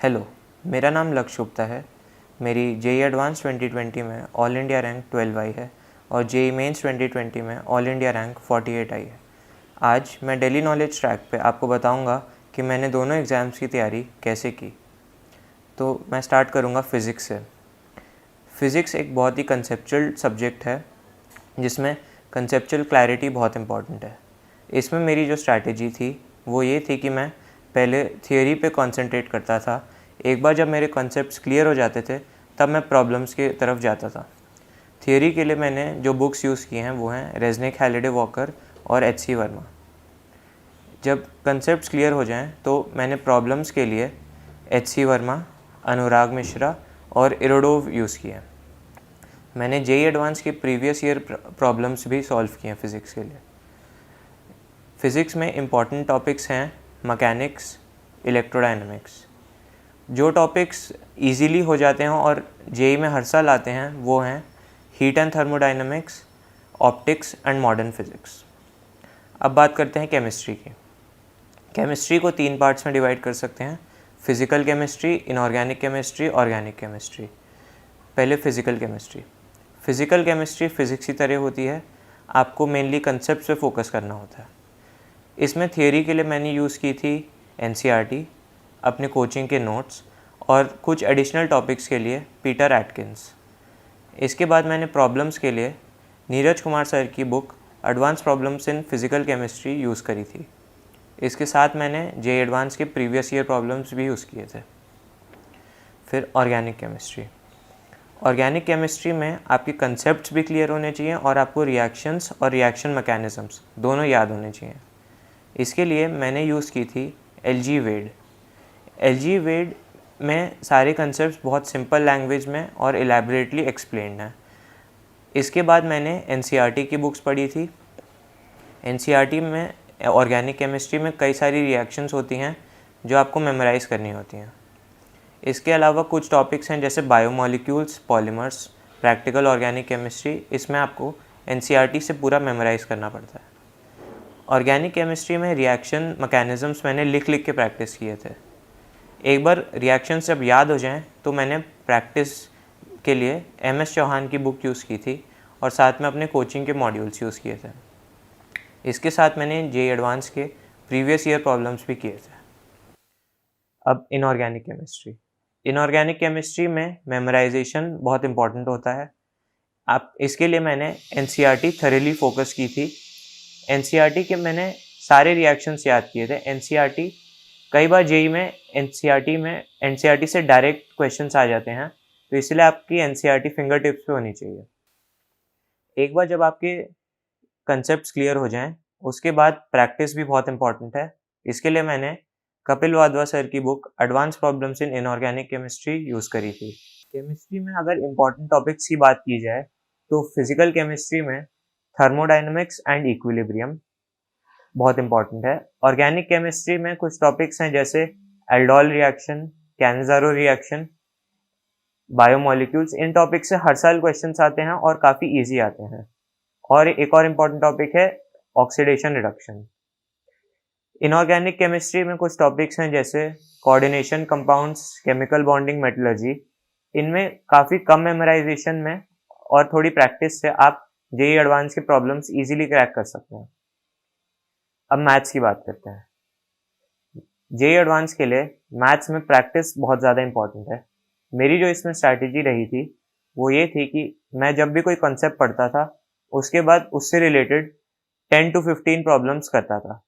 Hello, मेरा नाम लक्ष्य गुप्ता है। मेरी जेई एडवांस 2020 में ऑल इंडिया रैंक 12 आई है और जेई मेंस 2020 में ऑल इंडिया रैंक 48 आई है। आज मैं डेली नॉलेज ट्रैक पे आपको बताऊंगा कि मैंने दोनों एग्ज़ाम्स की तैयारी कैसे की। तो मैं स्टार्ट करूंगा फ़िज़िक्स से। फ़िज़िक्स एक बहुत ही कंसेप्चुअल सब्जेक्ट है जिसमें कंसेप्चुअल क्लैरिटी बहुत इम्पॉर्टेंट है। इसमें मेरी जो स्ट्रैटेजी थी वो ये थी कि मैं पहले थियोरी पे कंसंट्रेट करता था। एक बार जब मेरे कॉन्सेप्ट्स क्लियर हो जाते थे तब मैं प्रॉब्लम्स की तरफ जाता था। थियोरी के लिए मैंने जो बुक्स यूज़ की हैं वो हैं रेज़निक, हैलिडे, वॉकर और एच.सी. वर्मा। जब कॉन्सेप्ट्स क्लियर हो जाएं तो मैंने प्रॉब्लम्स के लिए एच.सी. वर्मा, अनुराग मिश्रा और इरोडोव यूज़ किए हैं। मैंने जेई एडवांस के प्रीवियस ईयर प्रॉब्लम्स भी सॉल्व किए हैं फ़िज़िक्स के लिए। फ़िज़िक्स में इम्पॉर्टेंट टॉपिक्स हैं मैकेनिक्स, इलेक्ट्रोडायनामिक्स। जो टॉपिक्स इजीली हो जाते हैं और जेई में हर साल आते हैं वो हैं heat and thermodynamics, optics and modern physics. अब बात करते हैं केमिस्ट्री की। केमिस्ट्री को 3 पार्ट्स में डिवाइड कर सकते हैं: physical chemistry, inorganic chemistry, organic chemistry. पहले physical chemistry. Physical chemistry physics की तरह होती है, आपको मेनली कंसेप्ट पे फोकस करना होता है। इसमें थियोरी के लिए मैंने यूज़ की थी एनसीईआरटी, अपने कोचिंग के नोट्स और कुछ एडिशनल टॉपिक्स के लिए पीटर एटकिंस। इसके बाद मैंने प्रॉब्लम्स के लिए नीरज कुमार सर की book advance problems in physical chemistry use करी थी। इसके साथ मैंने जेई एडवांस के प्रीवियस ईयर प्रॉब्लम्स भी यूज़ किए थे। फिर ऑर्गेनिक केमिस्ट्री। ऑर्गेनिक केमिस्ट्री में आपके कंसेप्ट्स भी क्लियर होने चाहिए और आपको रिएक्शंस और रिएक्शन मैकेनिज़म्स दोनों याद होने चाहिए। इसके लिए मैंने यूज़ की थी एल.जी. वेड। एल.जी. वेड में सारे कंसेप्ट्स बहुत सिंपल लैंग्वेज में और एलैबोरेटली एक्सप्लेन्ड हैं। इसके बाद मैंने एनसीईआरटी की बुक्स पढ़ी थी। एनसीईआरटी में ऑर्गेनिक केमिस्ट्री में कई सारी रिएक्शंस होती हैं जो आपको मेमोराइज़ करनी होती हैं। इसके अलावा कुछ टॉपिक्स हैं जैसे biomolecules, polymers, practical organic chemistry. इसमें आपको एनसीईआरटी से पूरा मेमोराइज़ करना पड़ता है। ऑर्गेनिक केमिस्ट्री में रिएक्शन मैकेनिज़म्स मैंने लिख लिख के प्रैक्टिस किए थे। एक बार रिएक्शंस जब याद हो जाएं तो मैंने प्रैक्टिस के लिए एम.एस. चौहान की बुक यूज़ की थी और साथ में अपने कोचिंग के मॉड्यूल्स यूज़ किए थे। इसके साथ मैंने जेई एडवांस के प्रीवियस ईयर प्रॉब्लम्स भी किए थे। अब इनऑर्गेनिक केमिस्ट्री। इनऑर्गेनिक केमिस्ट्री में मेमोराइजेशन बहुत इंपॉर्टेंट होता है। आप इसके लिए मैंने एनसीईआरटी थॉरली फोकस की थी। एनसीईआरटी के मैंने सारे रिएक्शंस याद किए थे। एनसीईआरटी कई बार जेई में एनसीईआरटी से डायरेक्ट क्वेश्चंस आ जाते हैं, तो इसलिए आपकी एनसीईआरटी फिंगर टिप्स पे होनी चाहिए। एक बार जब आपके कंसेप्ट्स क्लियर हो जाएं, उसके बाद प्रैक्टिस भी बहुत इंपॉर्टेंट है। इसके लिए मैंने कपिल वाधवा सर की book advance problems in inorganic chemistry use करी थी। केमिस्ट्री में अगर इम्पॉर्टेंट टॉपिक्स की बात की जाए तो फिजिकल केमिस्ट्री में थर्मोडायनेमिक्स एंड इक्विलिब्रियम बहुत इंपॉर्टेंट है। ऑर्गेनिक केमिस्ट्री में कुछ टॉपिक्स हैं जैसे aldol reaction, Cannizzaro reaction, biomolecules. इन टॉपिक से हर साल क्वेश्चंस आते हैं और काफ़ी इजी आते हैं। और एक और इम्पॉर्टेंट टॉपिक है ऑक्सीडेशन रिडक्शन। इनऑर्गेनिक केमिस्ट्री में कुछ टॉपिक्स हैं जैसे coordination compounds, chemical bonding, metallurgy. इनमें काफ़ी कम मेमोराइजेशन में और थोड़ी प्रैक्टिस से आप जेई एडवांस के प्रॉब्लम्स इजीली क्रैक कर सकते हैं। अब मैथ्स की बात करते हैं। जेई एडवांस के लिए मैथ्स में प्रैक्टिस बहुत ज़्यादा इंपॉर्टेंट है। मेरी जो इसमें स्ट्रैटेजी रही थी वो ये थी कि मैं जब भी कोई कॉन्सेप्ट पढ़ता था उसके बाद उससे रिलेटेड 10 to 15 प्रॉब्लम्स करता था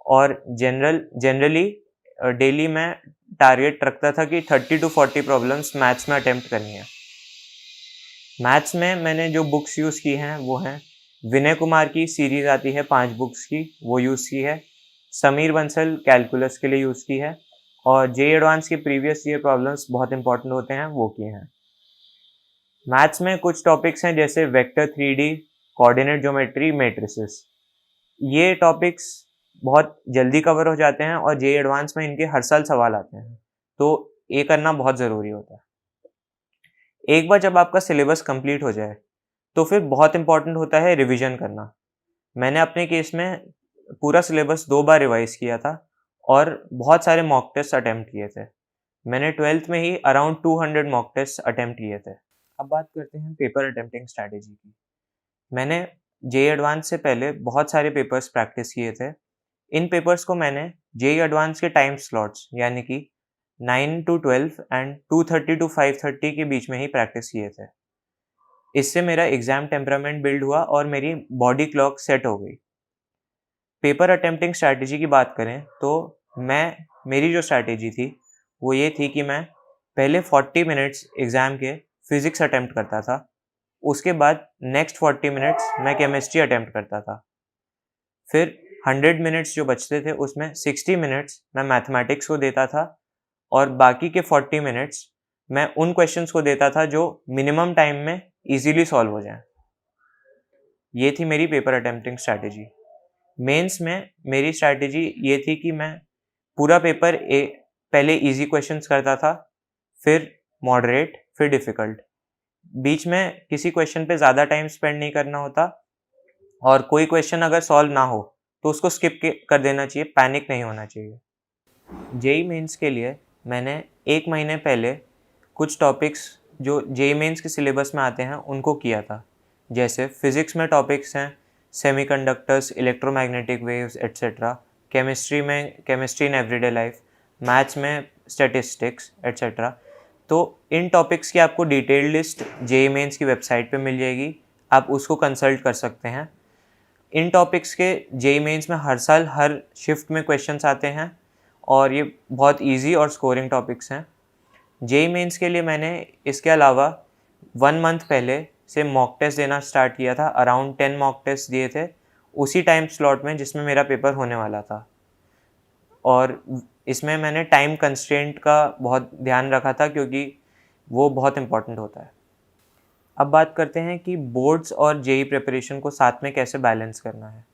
और जनरली डेली मैं टारगेट रखता था कि 30 to 40 प्रॉब्लम्स मैथ्स में अटेम्प्ट करनी है। मैथ्स में मैंने जो बुक्स यूज़ की हैं वो हैं विनय कुमार की सीरीज़ आती है 5 बुक्स की, वो यूज़ की है। समीर बंसल कैलकुलस के लिए यूज़ की है और जेई एडवांस के प्रीवियस ईयर प्रॉब्लम्स बहुत इंपॉर्टेंट होते हैं, वो किए हैं। मैथ्स में कुछ टॉपिक्स हैं जैसे vector 3D, coordinate geometry, matrices. ये टॉपिक्स बहुत जल्दी कवर हो जाते हैं और जेई एडवांस में इनके हर साल सवाल आते हैं, तो ये करना बहुत ज़रूरी होता है। एक बार जब आपका सिलेबस कंप्लीट हो जाए तो फिर बहुत इंपॉर्टेंट होता है रिवीजन करना। मैंने अपने केस में पूरा सिलेबस 2 बार रिवाइज किया था और बहुत सारे मॉक टेस्ट अटेम्प्ट किए थे। मैंने 12th में ही अराउंड 200 मॉक टेस्ट अटेम्प्ट किए थे। अब बात करते हैं पेपर अटेम्प्टिंग स्ट्रैटेजी की। मैंने जेईई एडवांस से पहले बहुत सारे पेपर्स प्रैक्टिस किए थे। इन पेपर्स को मैंने जेईई एडवांस के टाइम स्लॉट्स यानी कि 9 to 12 एंड 2:30 to 5:30 के बीच में ही प्रैक्टिस किए थे। इससे मेरा एग्जाम टेम्परामेंट बिल्ड हुआ और मेरी बॉडी क्लॉक सेट हो गई। पेपर अटेम्प्टिंग स्ट्रैटेजी की बात करें तो मेरी जो स्ट्रैटेजी थी वो ये थी कि मैं पहले 40 मिनट्स एग्ज़ाम के फिज़िक्स अटेम्प्ट करता था। उसके बाद नेक्स्ट 40 मिनट्स मैं केमिस्ट्री अटेम्प्ट करता था। फिर 100 मिनट्स जो बचते थे उसमें 60 मिनट्स मैं मैथमेटिक्स को देता था और बाकी के 40 मिनट्स मैं उन क्वेश्चंस को देता था जो मिनिमम टाइम में इजीली सॉल्व हो जाएं। ये थी मेरी पेपर अटेम्प्टिंग स्ट्रैटेजी। मेंस में मेरी स्ट्रैटेजी ये थी कि मैं पूरा पेपर पहले इजी क्वेश्चंस करता था, फिर मॉडरेट, फिर डिफ़िकल्ट। बीच में किसी क्वेश्चन पे ज़्यादा टाइम स्पेंड नहीं करना होता और कोई क्वेश्चन अगर सॉल्व ना हो तो उसको स्किप कर देना चाहिए, पैनिक नहीं होना चाहिए। जेईई मेंस के लिए मैंने 1 महीने पहले कुछ टॉपिक्स जो जेईई मेंस के सिलेबस में आते हैं उनको किया था। जैसे फिज़िक्स में टॉपिक्स हैं semiconductors, electromagnetic waves etcetera. Chemistry में chemistry in everyday life, maths में स्टैटिस्टिक्स एट्सेट्रा। तो इन टॉपिक्स की आपको डिटेल्ड लिस्ट जेईई मेंस की वेबसाइट पे मिल जाएगी, आप उसको कंसल्ट कर सकते हैं। इन टॉपिक्स के जेईई मेंस में हर साल हर शिफ्ट में क्वेश्चंस आते हैं और ये बहुत इजी और स्कोरिंग टॉपिक्स हैं। जेईई मेंस के लिए मैंने इसके अलावा 1 मंथ पहले से मॉक टेस्ट देना स्टार्ट किया था। अराउंड 10 मॉक टेस्ट दिए थे उसी टाइम स्लॉट में जिसमें मेरा पेपर होने वाला था और इसमें मैंने टाइम कंस्ट्रेंट का बहुत ध्यान रखा था क्योंकि वो बहुत इम्पॉर्टेंट होता है। अब बात करते हैं कि बोर्ड्स और जेईई प्रिपरेशन को साथ में कैसे बैलेंस करना है।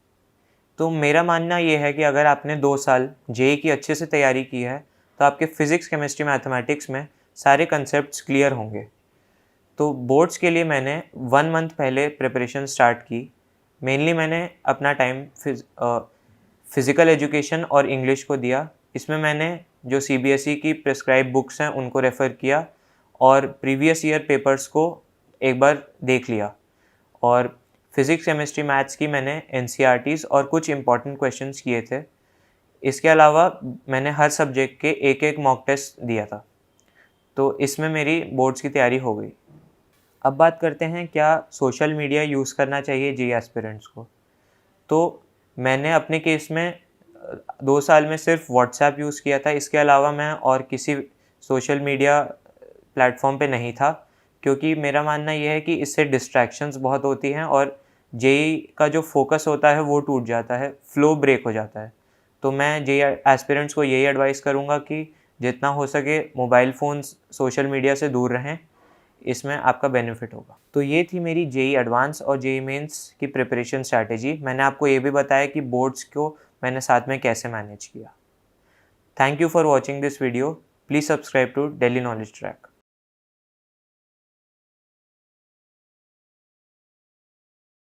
तो मेरा मानना ये है कि अगर आपने 2 साल जेईई की अच्छे से तैयारी की है तो आपके फिज़िक्स, केमिस्ट्री, मैथमेटिक्स में सारे कंसेप्ट्स क्लियर होंगे। तो बोर्ड्स के लिए मैंने 1 मंथ पहले प्रिपरेशन स्टार्ट की। मेनली मैंने अपना टाइम फिज़िकल एजुकेशन और इंग्लिश को दिया। इसमें मैंने जो सीबीएसई की प्रिस्क्राइब बुक्स हैं उनको रेफ़र किया और प्रीवियस ईयर पेपर्स को एक बार देख लिया और फिज़िक्स, केमिस्ट्री, मैथ्स की मैंने एनसीईआरटीज़ और कुछ इंपॉर्टेंट क्वेश्चंस किए थे। इसके अलावा मैंने हर सब्जेक्ट के एक मॉक टेस्ट दिया था। तो इसमें मेरी बोर्ड्स की तैयारी हो गई। अब बात करते हैं क्या सोशल मीडिया यूज़ करना चाहिए जेईई एस्पिरेंट्स को। तो मैंने अपने केस में 2 साल में सिर्फ व्हाट्सएप यूज़ किया था। इसके अलावा मैं और किसी सोशल मीडिया प्लेटफॉर्म पे नहीं था क्योंकि मेरा मानना ये है कि इससे डिस्ट्रैक्शंस बहुत होती हैं और जेईई का जो फोकस होता है वो टूट जाता है, फ्लो ब्रेक हो जाता है। तो मैं जेईई एस्पिरेंट्स को यही एडवाइस करूँगा कि जितना हो सके मोबाइल फ़ोन्स, सोशल मीडिया से दूर रहें, इसमें आपका बेनिफिट होगा। तो ये थी मेरी जेईई एडवांस और जेईई मेंस की प्रिपरेशन स्ट्रैटेजी। मैंने आपको ये भी बताया कि बोर्ड्स को मैंने साथ में कैसे मैनेज किया। Thank you for watching this video. Please subscribe to daily knowledge track.